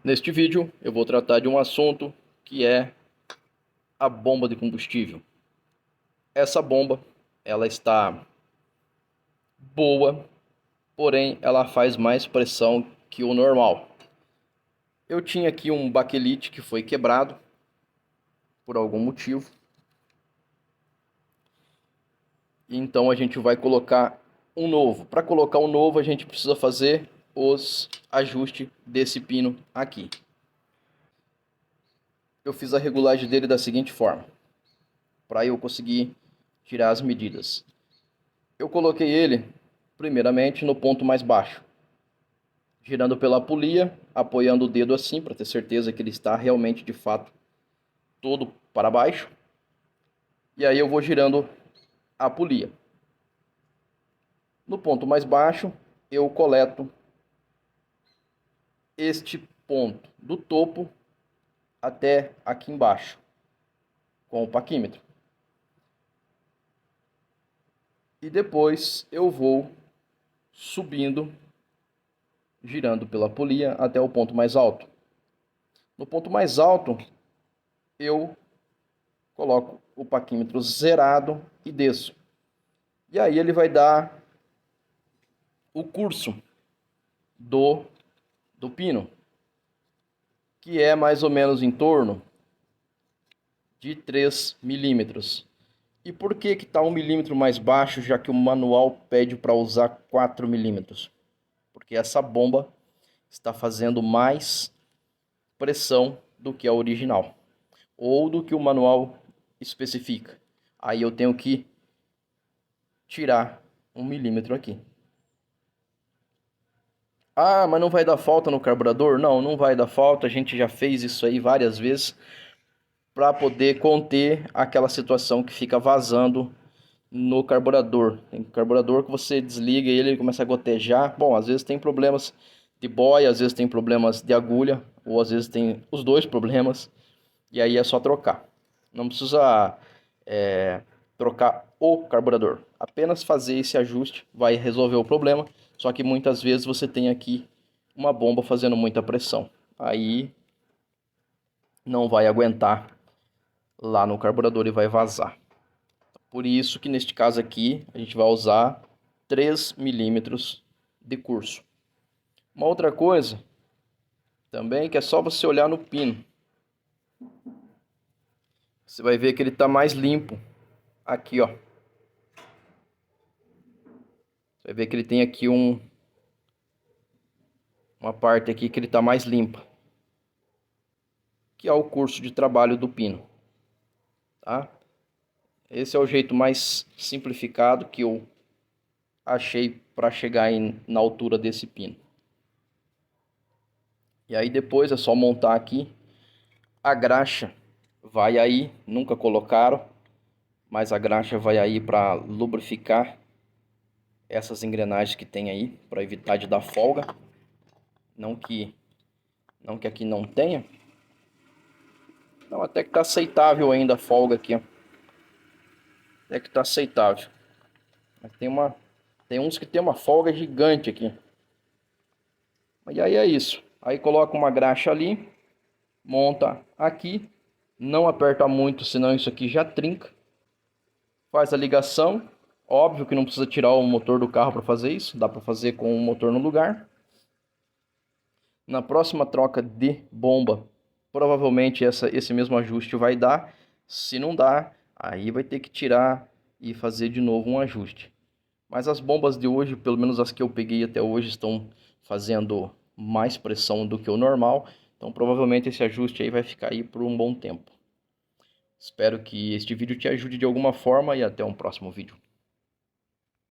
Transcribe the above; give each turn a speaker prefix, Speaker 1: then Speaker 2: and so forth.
Speaker 1: Neste vídeo eu vou tratar de um assunto que é a bomba de combustível. Essa bomba, ela está boa, porém ela faz mais pressão que o normal. Eu tinha aqui um baquelite que foi quebrado por algum motivo. Então a gente vai colocar um novo. Para colocar um novo a gente precisa fazer os ajustes desse pino aqui. Eu fiz a regulagem dele da seguinte forma, para eu conseguir tirar as medidas. Eu coloquei ele primeiramente no ponto mais baixo, girando pela polia, apoiando o dedo assim para ter certeza que ele está realmente de fato todo para baixo. E aí eu vou girando a polia. No ponto mais baixo eu coleto este ponto do topo até aqui embaixo com o paquímetro. E depois eu vou subindo, girando pela polia até o ponto mais alto. No ponto mais alto eu coloco o paquímetro zerado e desço. E aí ele vai dar o curso do pino, que é mais ou menos em torno de 3 milímetros. E por que está 1 milímetro mais baixo, já que o manual pede para usar 4 milímetros? Porque essa bomba está fazendo mais pressão do que a original, ou do que o manual especifica. Aí eu tenho que tirar 1 milímetro aqui. Ah, mas não vai dar falta no carburador? Não, não vai dar falta. A gente já fez isso aí várias vezes para poder conter aquela situação que fica vazando no carburador. Tem carburador que você desliga e ele começa a gotejar. Bom, às vezes tem problemas de boia, às vezes tem problemas de agulha, ou às vezes tem os dois problemas. E aí é só trocar. Não precisa trocar o carburador. Apenas fazer esse ajuste vai resolver o problema. Só que muitas vezes você tem aqui uma bomba fazendo muita pressão. Aí não vai aguentar lá no carburador e vai vazar. Por isso que neste caso aqui a gente vai usar 3 milímetros de curso. Uma outra coisa também que é só você olhar no pino. Você vai ver que ele está mais limpo aqui, ó. Você vai ver que ele tem aqui uma parte aqui que ele está mais limpa, que é o curso de trabalho do pino, tá? Esse é o jeito mais simplificado que eu achei para chegar na altura desse pino. E aí depois é só montar aqui. A graxa vai aí, nunca colocaram, mas a graxa vai aí para lubrificar essas engrenagens que tem aí, para evitar de dar folga. Não que aqui não tenha. Não, até que tá aceitável ainda a folga aqui, ó. Até que tá aceitável. Mas tem uns que tem uma folga gigante aqui. E aí é isso. Aí coloca uma graxa ali, monta aqui, não aperta muito, senão isso aqui já trinca. Faz a ligação. Óbvio que não precisa tirar o motor do carro para fazer isso, dá para fazer com o motor no lugar. Na próxima troca de bomba, provavelmente esse mesmo ajuste vai dar. Se não dá, aí vai ter que tirar e fazer de novo um ajuste. Mas as bombas de hoje, pelo menos as que eu peguei até hoje, estão fazendo mais pressão do que o normal. Então provavelmente esse ajuste aí vai ficar aí por um bom tempo. Espero que este vídeo te ajude de alguma forma e até um próximo vídeo.